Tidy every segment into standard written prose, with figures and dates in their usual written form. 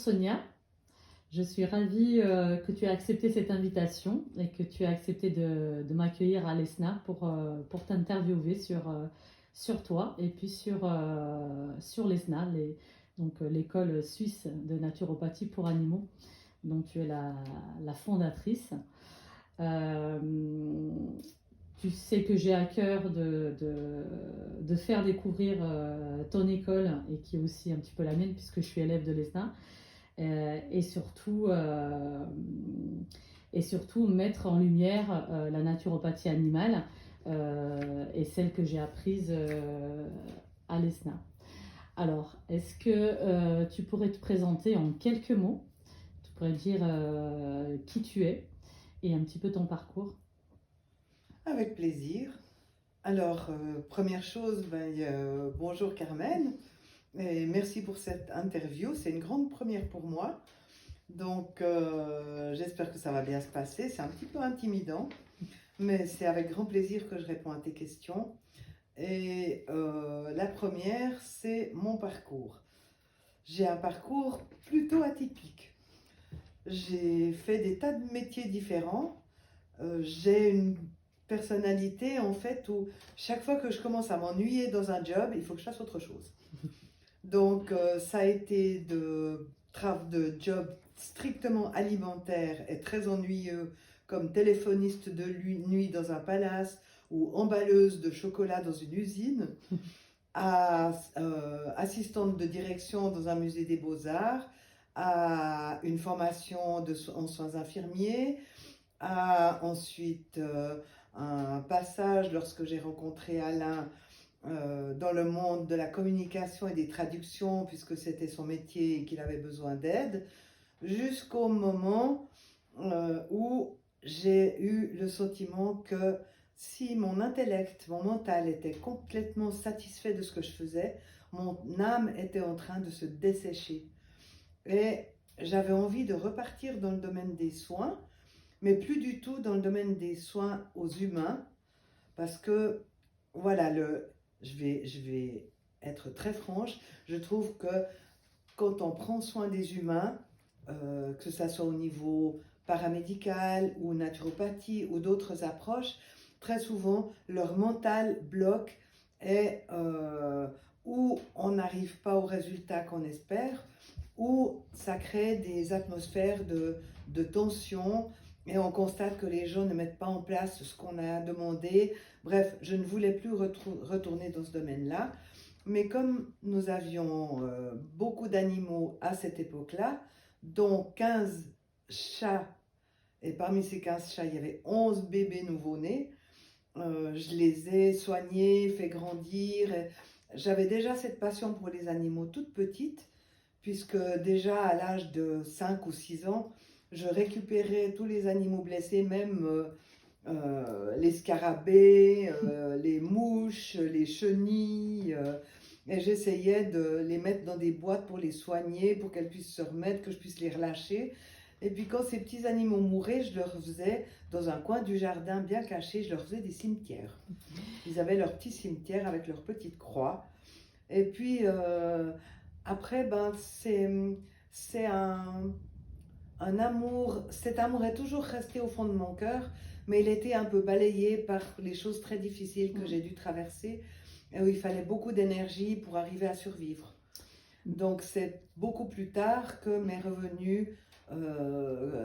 Sonia, je suis ravie que tu aies accepté cette invitation et que tu aies accepté de m'accueillir à l'ESNA pour t'interviewer sur toi et puis sur l'ESNA, donc l'école suisse de naturopathie pour animaux, dont tu es la fondatrice. Euh, Tu sais que j'ai à cœur de faire découvrir ton école et qui est aussi un petit peu la mienne puisque je suis élève de l'ESNA. Et surtout mettre en lumière la naturopathie animale et celle que j'ai apprise à l'ESNA. Alors, est-ce que tu pourrais te présenter en quelques mots? Tu pourrais dire qui tu es et un petit peu ton parcours. Avec plaisir. Alors, première chose, bonjour Carmen, et merci pour cette interview. C'est une grande première pour moi. Donc, j'espère que ça va bien se passer. C'est un petit peu intimidant, mais c'est avec grand plaisir que je réponds à tes questions. Et la première, c'est mon parcours. J'ai un parcours plutôt atypique. J'ai fait des tas de métiers différents. J'ai une personnalité en fait où chaque fois que je commence à m'ennuyer dans un job, il faut que je fasse autre chose. Donc ça a été de jobs strictement alimentaires et très ennuyeux, comme téléphoniste de nuit dans un palace ou emballeuse de chocolat dans une usine, à assistante de direction dans un musée des beaux-arts, à une formation en soins infirmiers, à ensuite un passage lorsque j'ai rencontré Alain dans le monde de la communication et des traductions, puisque c'était son métier et qu'il avait besoin d'aide, jusqu'au moment où j'ai eu le sentiment que si mon intellect, mon mental était complètement satisfait de ce que je faisais, mon âme était en train de se dessécher. Et j'avais envie de repartir dans le domaine des soins, mais plus du tout dans le domaine des soins aux humains, parce que, voilà, je vais être très franche, je trouve que quand on prend soin des humains, que ce soit au niveau paramédical ou naturopathie ou d'autres approches, très souvent leur mental bloque et ou on n'arrive pas au résultat qu'on espère, ou ça crée des atmosphères de tension et on constate que les gens ne mettent pas en place ce qu'on a demandé. Bref, je ne voulais plus retourner dans ce domaine-là. Mais comme nous avions beaucoup d'animaux à cette époque-là, dont 15 chats, et parmi ces 15 chats, il y avait 11 bébés nouveau-nés, je les ai soignés, fait grandir. J'avais déjà cette passion pour les animaux toute petite, puisque déjà à l'âge de 5 ou 6 ans, je récupérais tous les animaux blessés, même les scarabées, les mouches, les chenilles, et j'essayais de les mettre dans des boîtes pour les soigner, pour qu'elles puissent se remettre, que je puisse les relâcher. Et puis quand ces petits animaux mouraient, je leur faisais, dans un coin du jardin bien caché, je leur faisais des cimetières. Ils avaient leur petit cimetière avec leur petite croix. Et puis après, c'est un amour, cet amour est toujours resté au fond de mon cœur, mais il était un peu balayé par les choses très difficiles que j'ai dû traverser, et où il fallait beaucoup d'énergie pour arriver à survivre. Donc c'est beaucoup plus tard que m'est revenue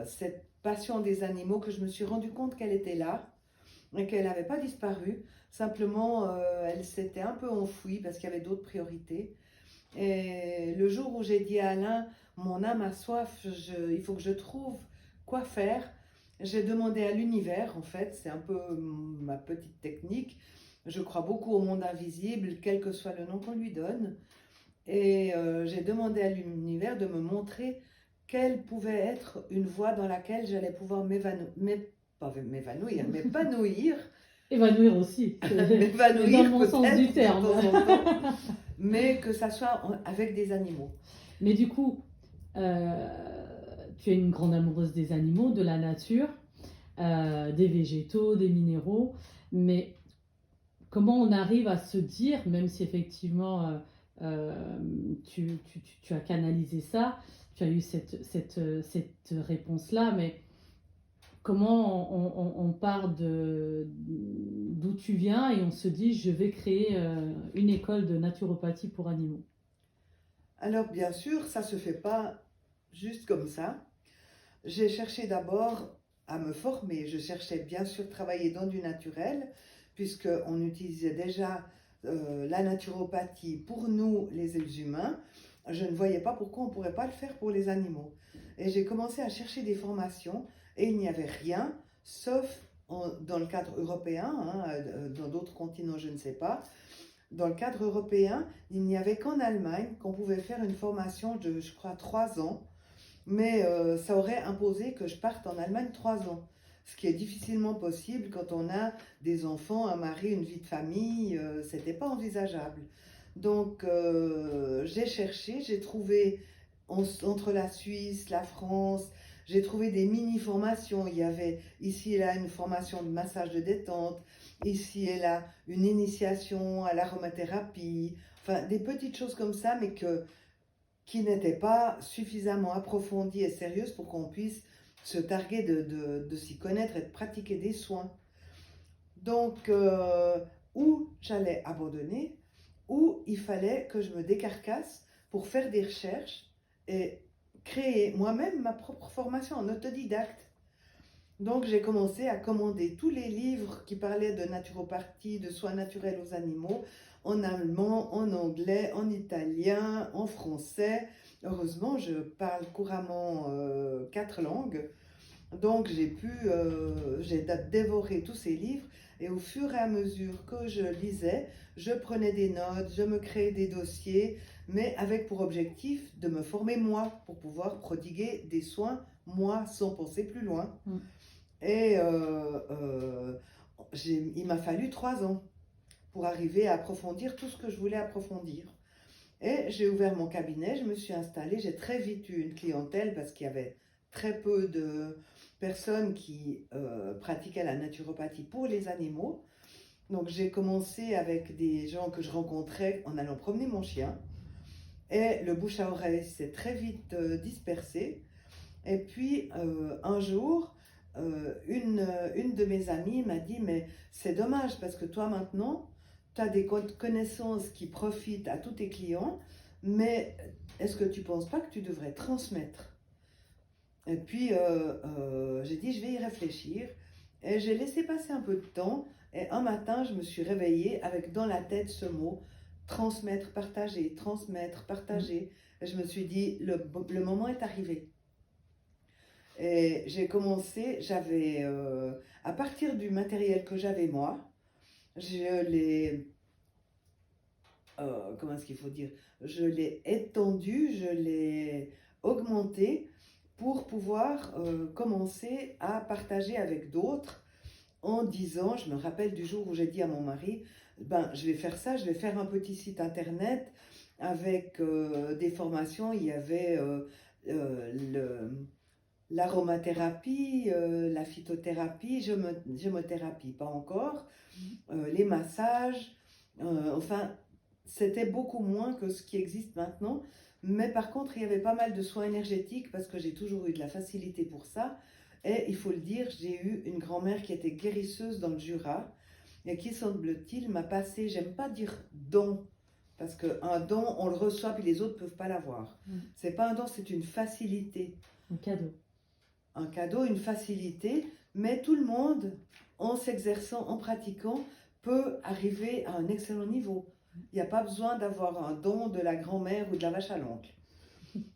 cette passion des animaux, que je me suis rendu compte qu'elle était là, et qu'elle n'avait pas disparu, simplement elle s'était un peu enfouie parce qu'il y avait d'autres priorités. Et le jour où j'ai dit à Alain, mon âme a soif, il faut que je trouve quoi faire, j'ai demandé à l'univers, en fait, c'est un peu ma petite technique. Je crois beaucoup au monde invisible, quel que soit le nom qu'on lui donne. Et j'ai demandé à l'univers de me montrer quelle pouvait être une voie dans laquelle j'allais pouvoir m'épanouir, Évanouir aussi, mais dans le m'évanouir bon sens du peut-être de terme. temps en temps, mais que ça soit avec des animaux. Mais du coup, euh, tu es une grande amoureuse des animaux, de la nature, des végétaux, des minéraux, mais comment on arrive à se dire, même si effectivement tu as canalisé ça, tu as eu cette réponse-là, mais comment on part d'où tu viens et on se dit je vais créer une école de naturopathie pour animaux? Alors, bien sûr, ça se fait pas juste comme ça. J'ai cherché d'abord à me former. Je cherchais bien sûr travailler dans du naturel, puisqu'on utilisait déjà la naturopathie pour nous, les humains. Je ne voyais pas pourquoi on ne pourrait pas le faire pour les animaux. Et j'ai commencé à chercher des formations et il n'y avait rien, sauf dans le cadre européen, dans d'autres continents, je ne sais pas. Dans le cadre européen, il n'y avait qu'en Allemagne qu'on pouvait faire une formation de, je crois, 3 ans, mais ça aurait imposé que je parte en Allemagne 3 ans, ce qui est difficilement possible quand on a des enfants, un mari, une vie de famille, c'était pas envisageable. Donc j'ai cherché, j'ai trouvé entre la Suisse, la France, j'ai trouvé des mini-formations. Il y avait ici et là une formation de massage de détente, ici et là une initiation à l'aromathérapie, enfin des petites choses comme ça, mais qui n'étaient pas suffisamment approfondies et sérieuses pour qu'on puisse se targuer de s'y connaître et de pratiquer des soins. Donc, ou j'allais abandonner, ou il fallait que je me décarcasse pour faire des recherches et créer moi-même ma propre formation en autodidacte. Donc j'ai commencé à commander tous les livres qui parlaient de naturopathie, de soins naturels aux animaux, en allemand, en anglais, en italien, en français. Heureusement, je parle couramment 4 langues. Donc j'ai dévoré tous ces livres et au fur et à mesure que je lisais, je prenais des notes, je me créais des dossiers, mais avec pour objectif de me former moi pour pouvoir prodiguer des soins moi sans penser plus loin. Et il m'a fallu 3 ans pour arriver à approfondir tout ce que je voulais approfondir. Et j'ai ouvert mon cabinet, je me suis installée, j'ai très vite eu une clientèle parce qu'il y avait très peu de personnes qui pratiquaient la naturopathie pour les animaux. Donc j'ai commencé avec des gens que je rencontrais en allant promener mon chien. Et le bouche à oreille s'est très vite dispersé. Et puis un jour, une de mes amies m'a dit, mais c'est dommage parce que toi maintenant, tu as des connaissances qui profitent à tous tes clients, mais est-ce que tu ne penses pas que tu devrais transmettre? Et puis j'ai dit, je vais y réfléchir. Et j'ai laissé passer un peu de temps. Et un matin, je me suis réveillée avec dans la tête ce mot, transmettre, partager, transmettre, partager. Et je me suis dit, le moment est arrivé. Et j'ai commencé, à partir du matériel que j'avais moi, je l'ai, comment est-ce qu'il faut dire, je l'ai étendu, je l'ai augmenté pour pouvoir commencer à partager avec d'autres en disant, je me rappelle du jour où j'ai dit à mon mari, ben, je vais faire ça, je vais faire un petit site internet avec des formations, il y avait l'aromathérapie, la phytothérapie, gémothérapie, pas encore, les massages, enfin, c'était beaucoup moins que ce qui existe maintenant. Mais par contre, il y avait pas mal de soins énergétiques parce que j'ai toujours eu de la facilité pour ça. Et il faut le dire, j'ai eu une grand-mère qui était guérisseuse dans le Jura et qui, semble-t-il, m'a passé, j'aime pas dire don, parce qu'un don, on le reçoit puis les autres ne peuvent pas l'avoir. C'est pas un don, c'est une facilité. Un cadeau. Un cadeau, une facilité, mais tout le monde, en s'exerçant, en pratiquant, peut arriver à un excellent niveau. Il n'y a pas besoin d'avoir un don de la grand-mère ou de la vache à l'oncle.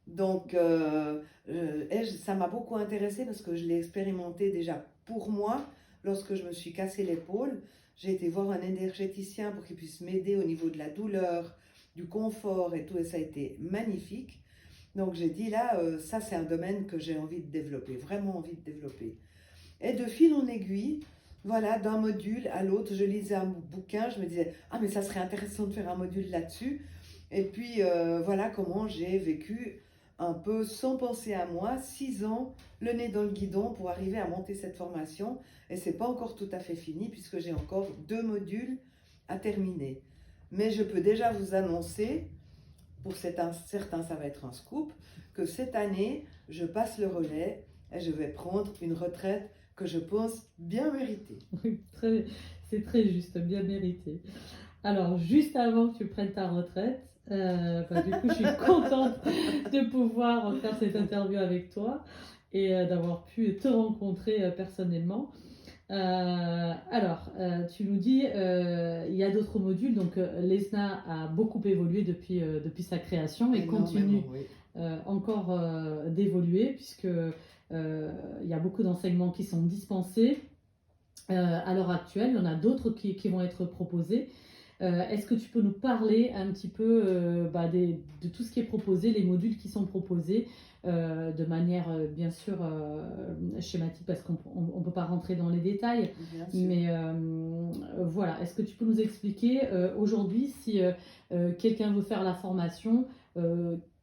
Donc, ça m'a beaucoup intéressée parce que je l'ai expérimenté déjà pour moi. Lorsque je me suis cassé l'épaule, j'ai été voir un énergéticien pour qu'il puisse m'aider au niveau de la douleur, du confort et tout, et ça a été magnifique. Donc j'ai dit là, ça c'est un domaine que j'ai envie de développer, vraiment envie de développer. Et de fil en aiguille, voilà, d'un module à l'autre, je lisais un bouquin, je me disais, ah mais ça serait intéressant de faire un module là-dessus. Et puis voilà comment j'ai vécu un peu sans penser à moi, 6 ans, le nez dans le guidon pour arriver à monter cette formation. Et c'est pas encore tout à fait fini puisque j'ai encore 2 modules à terminer. Mais je peux déjà vous annoncer pour certains ça va être un scoop, que cette année, je passe le relais et je vais prendre une retraite que je pense bien méritée. Oui, c'est très juste, bien mérité. Alors, juste avant que tu prennes ta retraite, du coup, je suis contente de pouvoir faire cette interview avec toi et d'avoir pu te rencontrer personnellement. Tu nous dis, il y a d'autres modules, donc l'ESNA a beaucoup évolué depuis sa création et continue Énormément, oui. encore d'évoluer puisque il y a beaucoup d'enseignements qui sont dispensés à l'heure actuelle. Il y en a d'autres qui vont être proposés. Est-ce que tu peux nous parler un petit peu de tout ce qui est proposé, les modules qui sont proposés de manière bien sûr schématique parce qu'on ne peut pas rentrer dans les détails, Bien sûr. mais voilà, est-ce que tu peux nous expliquer aujourd'hui si quelqu'un veut faire la formation,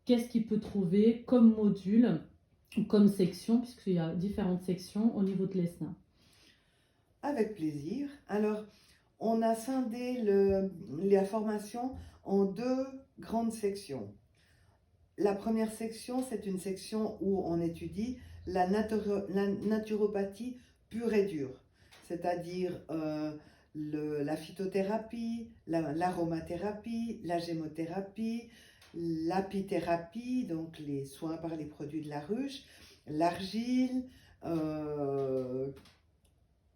qu'est-ce qu'il peut trouver comme module ou comme section, puisqu'il y a différentes sections au niveau de l'ESNA? Avec plaisir. Alors, on a scindé la formation en deux grandes sections. La première section, c'est une section où on étudie la naturopathie pure et dure, c'est-à-dire la phytothérapie, l'aromathérapie, la gémothérapie, l'apithérapie, donc les soins par les produits de la ruche, l'argile, il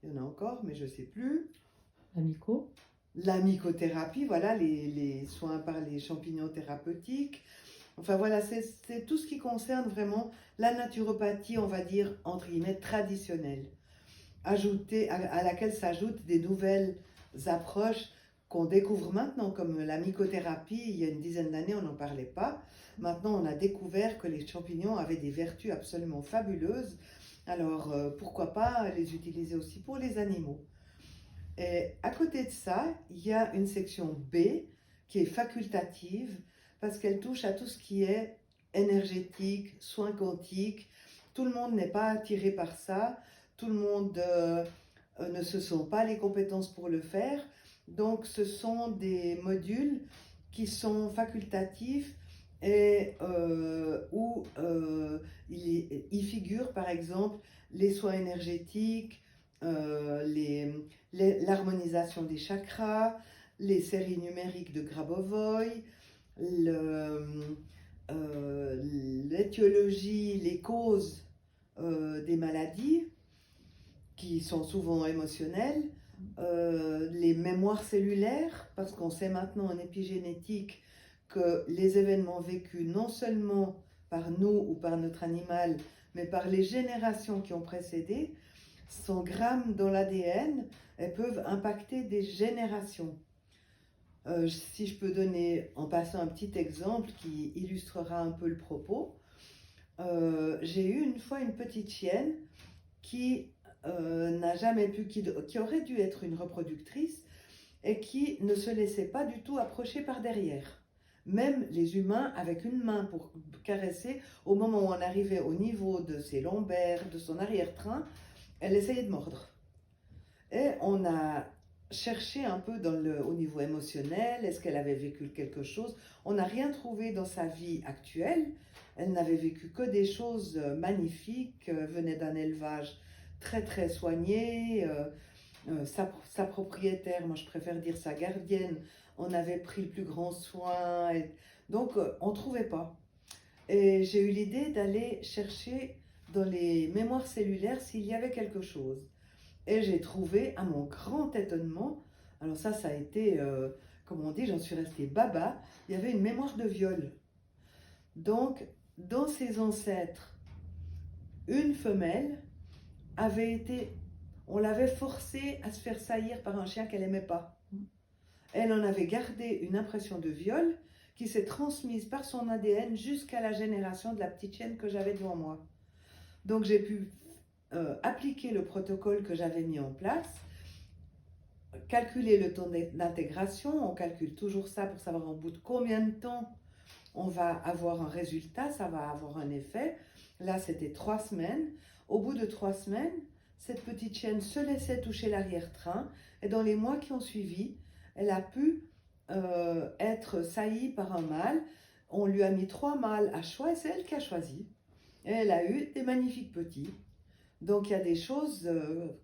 y en a encore, mais je ne sais plus. Amico. La mycothérapie, voilà, les soins par les champignons thérapeutiques. Enfin voilà, c'est tout ce qui concerne vraiment la naturopathie, on va dire, entre guillemets, traditionnelle, à laquelle s'ajoutent des nouvelles approches qu'on découvre maintenant, comme la mycothérapie. Il y a une dizaine d'années, on n'en parlait pas. Maintenant, on a découvert que les champignons avaient des vertus absolument fabuleuses. Alors, pourquoi pas les utiliser aussi pour les animaux? Et à côté de ça, il y a une section B qui est facultative parce qu'elle touche à tout ce qui est énergétique, soins quantiques. Tout le monde n'est pas attiré par ça, tout le monde ne se sent pas les compétences pour le faire. Donc ce sont des modules qui sont facultatifs et où il figure par exemple les soins énergétiques, l'harmonisation des chakras, les séries numériques de Grabovoi, l'étiologie, les causes des maladies qui sont souvent émotionnelles, les mémoires cellulaires, parce qu'on sait maintenant en épigénétique que les événements vécus non seulement par nous ou par notre animal, mais par les générations qui ont précédé, s'engramment dans l'ADN et peuvent impacter des générations. Si je peux donner en passant un petit exemple qui illustrera un peu le propos, j'ai eu une fois une petite chienne qui n'a jamais pu, qui aurait dû être une reproductrice et qui ne se laissait pas du tout approcher par derrière. Même les humains, avec une main pour caresser, au moment où on arrivait au niveau de ses lombaires, de son arrière-train, elle essayait de mordre. Et on a cherché un peu au niveau émotionnel, est-ce qu'elle avait vécu quelque chose? On n'a rien trouvé dans sa vie actuelle. Elle n'avait vécu que des choses magnifiques, venait d'un élevage très très soigné. Sa propriétaire, moi je préfère dire sa gardienne, on avait pris le plus grand soin. Donc on ne trouvait pas. Et j'ai eu l'idée d'aller chercher dans les mémoires cellulaires s'il y avait quelque chose. Et j'ai trouvé, à mon grand étonnement, alors ça a été, comme on dit, j'en suis restée baba, il y avait une mémoire de viol. Donc, dans ses ancêtres, une femelle avait été, on l'avait forcée à se faire saillir par un chien qu'elle n'aimait pas. Elle en avait gardé une impression de viol qui s'est transmise par son ADN jusqu'à la génération de la petite chienne que j'avais devant moi. Donc j'ai pu appliquer le protocole que j'avais mis en place, calculer le temps d'intégration, on calcule toujours ça pour savoir au bout de combien de temps on va avoir un résultat, ça va avoir un effet. Là, c'était 3 semaines. Au bout de 3 semaines, cette petite chienne se laissait toucher l'arrière-train et dans les mois qui ont suivi, elle a pu être saillie par un mâle. On lui a mis 3 mâles à choix et c'est elle qui a choisi. Et elle a eu des magnifiques petits. Donc il y a des choses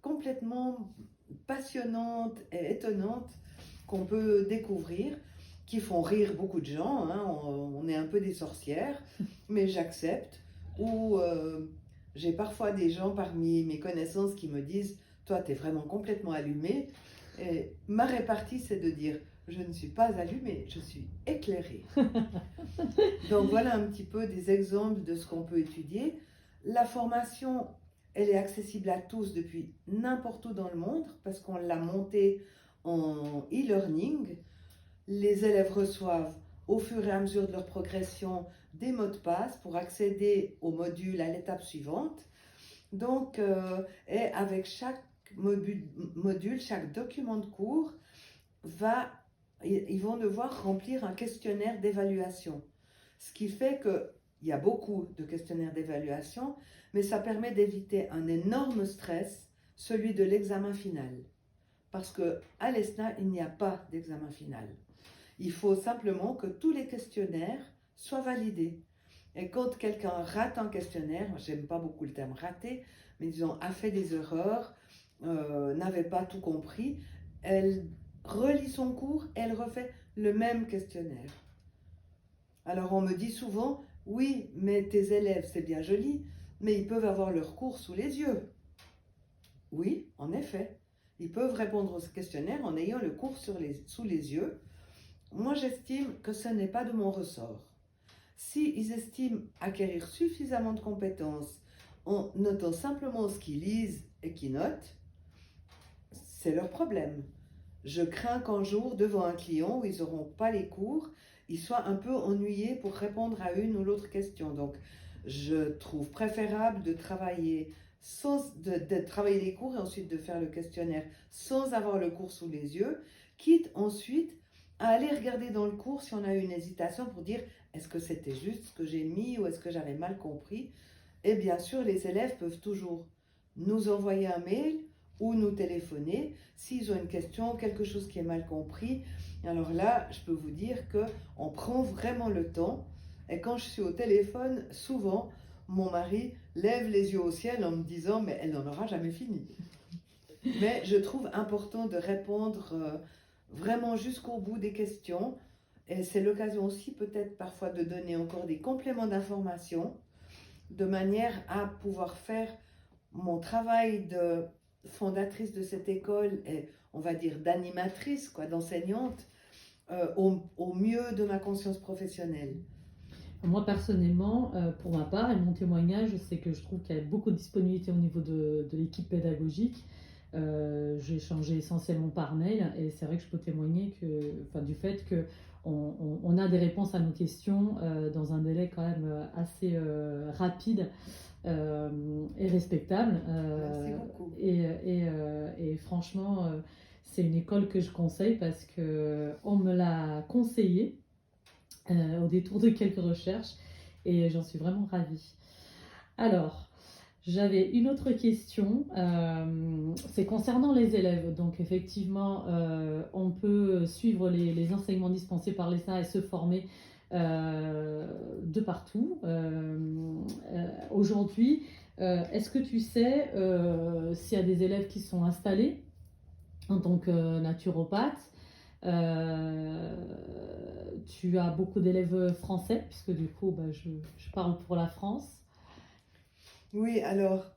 complètement passionnantes et étonnantes qu'on peut découvrir, qui font rire beaucoup de gens. Hein. On est un peu des sorcières, mais j'accepte. Ou j'ai parfois des gens parmi mes connaissances qui me disent « Toi, tu es vraiment complètement allumée ». Et ma répartie, c'est de dire « Je ne suis pas allumée, je suis éclairée ». Donc voilà un petit peu des exemples de ce qu'on peut étudier. La formation, elle est accessible à tous depuis n'importe où dans le monde parce qu'on l'a montée en e-learning. Les élèves reçoivent au fur et à mesure de leur progression des mots de passe pour accéder au module à l'étape suivante. Donc, et avec chaque module, chaque document de cours, ils vont devoir remplir un questionnaire d'évaluation. Ce qui fait qu'il y a beaucoup de questionnaires d'évaluation, mais ça permet d'éviter un énorme stress, celui de l'examen final. Parce qu'à l'ESNA, il n'y a pas d'examen final. Il faut simplement que tous les questionnaires soient validés. Et quand quelqu'un rate un questionnaire, j'aime pas beaucoup le terme rater, mais disons a fait des erreurs, n'avait pas tout compris, elle relit son cours, elle refait le même questionnaire. Alors on me dit souvent, oui, mais tes élèves, c'est bien joli, mais ils peuvent avoir leur cours sous les yeux. Oui, en effet, ils peuvent répondre au questionnaire en ayant le cours sous les yeux. Moi, j'estime que ce n'est pas de mon ressort. S'ils estiment acquérir suffisamment de compétences en notant simplement ce qu'ils lisent et qu'ils notent, c'est leur problème. Je crains qu'un jour, devant un client où ils n'auront pas les cours, ils soient un peu ennuyés pour répondre à une ou l'autre question. Donc, je trouve préférable de travailler de travailler les cours et ensuite de faire le questionnaire sans avoir le cours sous les yeux, quitte ensuite à aller regarder dans le cours si on a eu une hésitation pour dire est-ce que c'était juste ce que j'ai mis ou est-ce que j'avais mal compris. Et bien sûr, les élèves peuvent toujours nous envoyer un mail ou nous téléphoner s'ils ont une question, quelque chose qui est mal compris. Alors là, je peux vous dire qu'on prend vraiment le temps. Et quand je suis au téléphone, souvent, mon mari lève les yeux au ciel en me disant « mais elle n'en aura jamais fini ». Mais je trouve important de répondre vraiment jusqu'au bout des questions. Et c'est l'occasion aussi peut-être parfois de donner encore des compléments d'information de manière à pouvoir faire mon travail de fondatrice de cette école et on va dire d'animatrice, d'enseignante, au mieux de ma conscience professionnelle. Moi personnellement, pour ma part et mon témoignage, c'est que je trouve qu'il y a beaucoup de disponibilité au niveau de l'équipe pédagogique. J'ai échangé essentiellement par mail et c'est vrai que je peux témoigner du fait qu'on a des réponses à nos questions dans un délai quand même assez rapide et respectable. Merci beaucoup. Et franchement, c'est une école que je conseille parce qu'on me l'a conseillé au détour de quelques recherches et j'en suis vraiment ravie. Alors, j'avais une autre question, c'est concernant les élèves. Donc effectivement, on peut suivre les enseignements dispensés par l'ESNA et se former de partout. Aujourd'hui, est-ce que tu sais s'il y a des élèves qui sont installés en tant que naturopathe? Tu as beaucoup d'élèves français, puisque du coup, je parle pour la France. Oui, alors,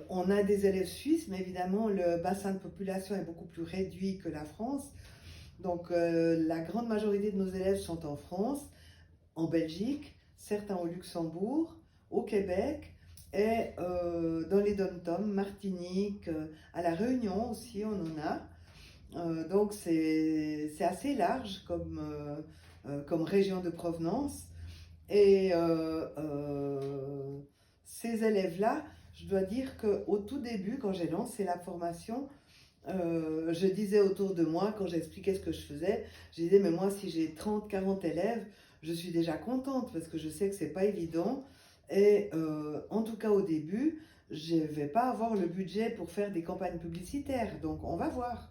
on a des élèves suisses, mais évidemment, le bassin de population est beaucoup plus réduit que la France. Donc, la grande majorité de nos élèves sont en France, en Belgique, certains au Luxembourg, au Québec et dans les DOM-TOM, Martinique, à La Réunion aussi, on en a. Donc c'est assez large comme région de provenance. Et ces élèves-là, je dois dire qu'au tout début, quand j'ai lancé la formation, je disais autour de moi, quand j'expliquais ce que je faisais, je disais, mais moi, si j'ai 30, 40 élèves, je suis déjà contente parce que je sais que c'est pas évident. Et en tout cas, au début, je ne vais pas avoir le budget pour faire des campagnes publicitaires. Donc, on va voir.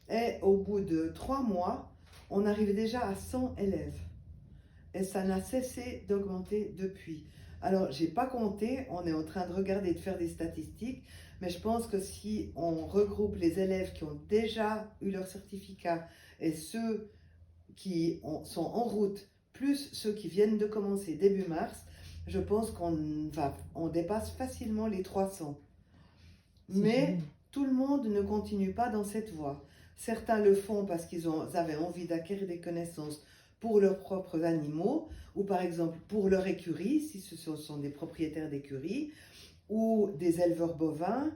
Et au bout de 3 mois, on arrivait déjà à 100 élèves. et ça n'a cessé d'augmenter depuis. Alors, j'ai pas compté, on est en train de regarder, de faire des statistiques, mais je pense que si on regroupe les élèves qui ont déjà eu leur certificat et ceux sont en route, plus ceux qui viennent de commencer début mars, je pense on dépasse facilement les 300. C'est Mais génial. tout le monde ne continue pas dans cette voie. Certains le font parce qu'ils avaient envie d'acquérir des connaissances pour leurs propres animaux, ou par exemple pour leur écurie, si ce sont des propriétaires d'écuries, ou des éleveurs bovins.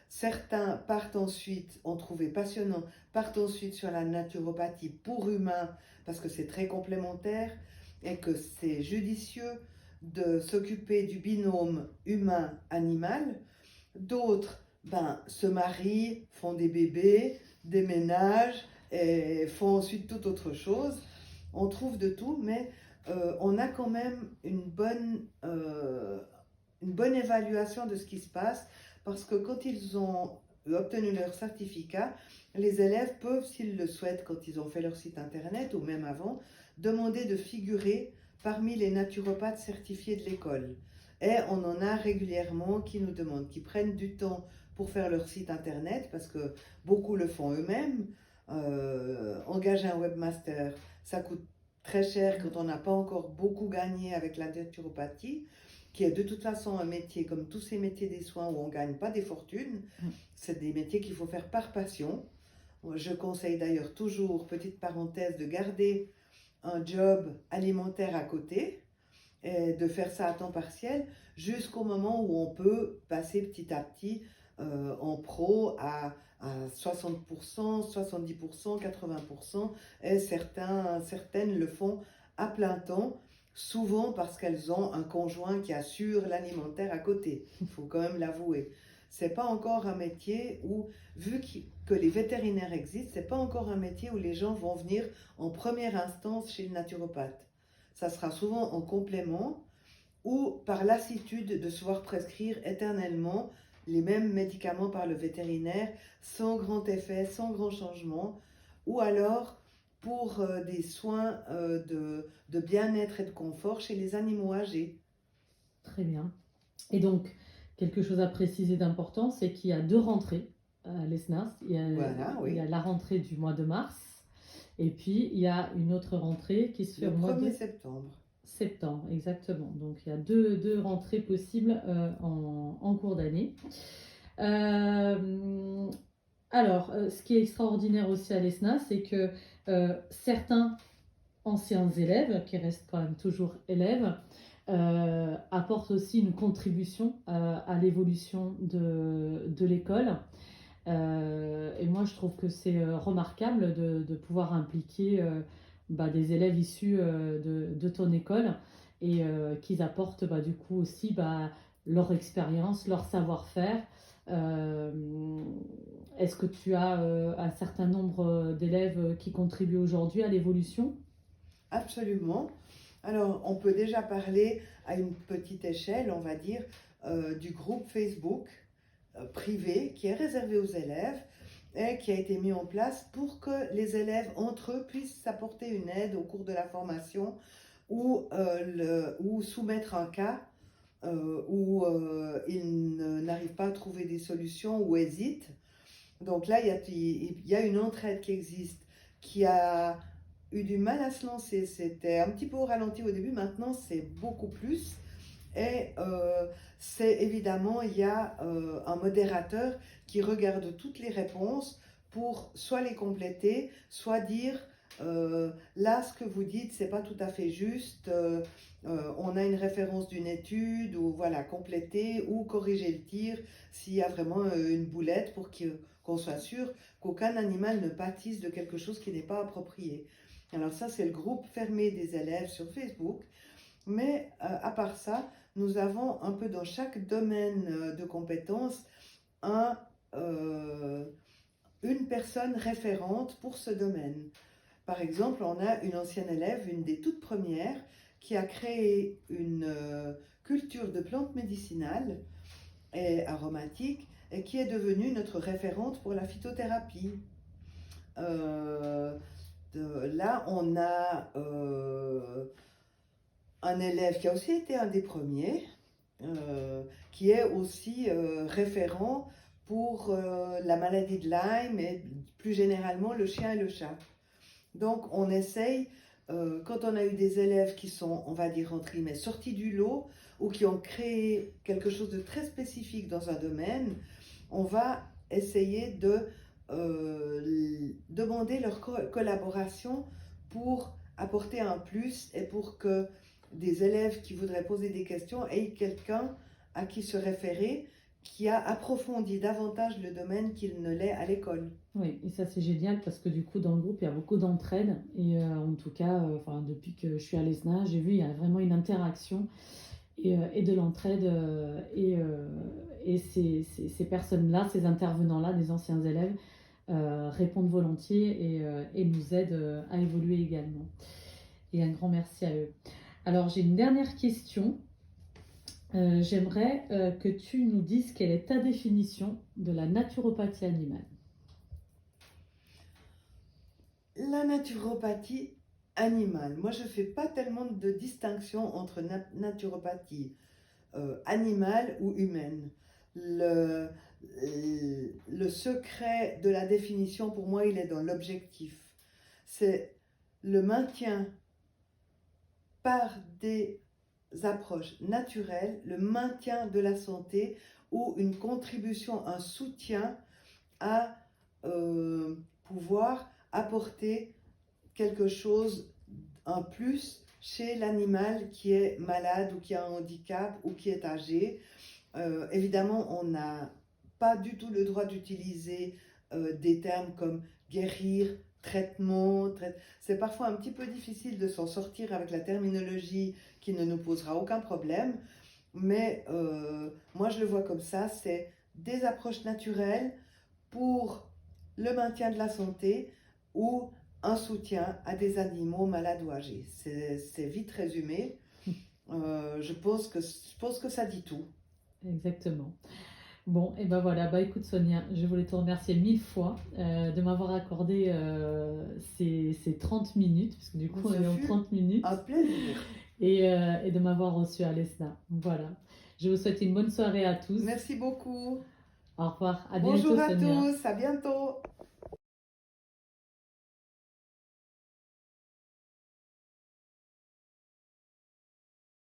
Certains partent ensuite, ont trouvé passionnant, partent ensuite sur la naturopathie pour humains, parce que c'est très complémentaire et que c'est judicieux de s'occuper du binôme humain-animal. D'autres se marient, font des bébés, déménagent et font ensuite toute autre chose. On trouve de tout, mais on a quand même une bonne évaluation de ce qui se passe parce que quand ils ont obtenu leur certificat, les élèves peuvent, s'ils le souhaitent, quand ils ont fait leur site internet ou même avant, demander de figurer parmi les naturopathes certifiés de l'école. Et on en a régulièrement qui nous demandent, qui prennent du temps pour faire leur site internet, parce que beaucoup le font eux-mêmes. Engager un webmaster, ça coûte très cher quand on n'a pas encore beaucoup gagné avec la naturopathie, qui est de toute façon un métier comme tous ces métiers des soins où on ne gagne pas des fortunes. C'est des métiers qu'il faut faire par passion. Je conseille d'ailleurs toujours, petite parenthèse, de garder un job alimentaire à côté et de faire ça à temps partiel jusqu'au moment où on peut passer petit à petit en pro à 60%, 70%, 80%, et certaines le font à plein temps, souvent parce qu'elles ont un conjoint qui assure l'alimentaire à côté. Il faut quand même l'avouer. C'est pas encore un métier où, vu que les vétérinaires existent, c'est pas encore un métier où les gens vont venir en première instance chez le naturopathe. Ça sera souvent en complément ou par lassitude de se voir prescrire éternellement les mêmes médicaments par le vétérinaire sans grand effet, sans grand changement, ou alors pour des soins de bien-être et de confort chez les animaux âgés. Très bien. Et donc, quelque chose à préciser d'important, c'est qu'il y a deux rentrées à l'ESNAS. Voilà, Il y a oui. la rentrée du mois de mars, et puis il y a une autre rentrée qui se fait Le au mois 1er de septembre. septembre, exactement. Donc il y a deux rentrées possibles en cours d'année. Ce qui est extraordinaire aussi à l'ESNA, c'est que certains anciens élèves, qui restent quand même toujours élèves, apportent aussi une contribution à l'évolution de l'école. Et moi, je trouve que c'est remarquable de pouvoir impliquer des élèves issus de ton école et qu'ils apportent du coup aussi leur expérience, leur savoir-faire. Euh, Est-ce que tu as un certain nombre d'élèves qui contribuent aujourd'hui à l'évolution? Absolument. Alors, on peut déjà parler à une petite échelle, on va dire, du groupe Facebook privé qui est réservé aux élèves et qui a été mis en place pour que les élèves entre eux puissent s'apporter une aide au cours de la formation ou soumettre un cas où ils n'arrivent pas à trouver des solutions ou hésitent. Donc là, il y a une entraide qui existe, qui a eu du mal à se lancer. C'était un petit peu au ralenti au début, maintenant c'est beaucoup plus. Et c'est évidemment, il y a un modérateur qui regarde toutes les réponses pour soit les compléter, soit dire là ce que vous dites c'est pas tout à fait juste, on a une référence d'une étude, ou voilà, compléter ou corriger le tir s'il y a vraiment une boulette pour qu'on soit sûr qu'aucun animal ne pâtisse de quelque chose qui n'est pas approprié. Alors ça c'est le groupe fermé des élèves sur Facebook, mais à part ça, nous avons un peu dans chaque domaine de compétences une personne référente pour ce domaine. Par exemple, on a une ancienne élève, une des toutes premières, qui a créé une culture de plantes médicinales et aromatiques et qui est devenue notre référente pour la phytothérapie. Là, on a un élève qui a aussi été un des premiers, qui est aussi référent pour la maladie de Lyme et plus généralement le chien et le chat. Donc on essaye, quand on a eu des élèves qui sont, on va dire entre guillemets, sortis du lot ou qui ont créé quelque chose de très spécifique dans un domaine, on va essayer de demander leur collaboration pour apporter un plus et pour que des élèves qui voudraient poser des questions aient quelqu'un à qui se référer qui a approfondi davantage le domaine qu'il ne l'est à l'école. Oui, et ça c'est génial parce que du coup dans le groupe il y a beaucoup d'entraide et en tout cas, depuis que je suis à l'ESNA, j'ai vu il y a vraiment une interaction et de l'entraide et ces personnes-là, ces intervenants-là, des anciens élèves, répondent volontiers et nous aident à évoluer également. Et un grand merci à eux. Alors j'ai une dernière question. J'aimerais que tu nous dises quelle est ta définition de la naturopathie animale. La naturopathie animale. Moi, je ne fais pas tellement de distinction entre naturopathie animale ou humaine. Le secret de la définition, pour moi, il est dans l'objectif. C'est le maintien par des approches naturelles, le maintien de la santé ou une contribution, un soutien à pouvoir apporter quelque chose en plus chez l'animal qui est malade ou qui a un handicap ou qui est âgé. Évidemment, on n'a pas du tout le droit d'utiliser des termes comme guérir, traitement. C'est parfois un petit peu difficile de s'en sortir avec la terminologie qui ne nous posera aucun problème. Mais moi, je le vois comme ça, c'est des approches naturelles pour le maintien de la santé ou un soutien à des animaux malades ou âgés. C'est vite résumé. Je pense que ça dit tout. Exactement. Bon, et ben voilà, bah écoute Sonia, je voulais te remercier 1000 fois de m'avoir accordé ces 30 minutes, parce que du coup on est en 30 minutes, Un plaisir. et de m'avoir reçu à l'ESNA. Voilà. Je vous souhaite une bonne soirée à tous. Merci beaucoup. Au revoir, à Bonjour bientôt à Sonia. tous, à bientôt.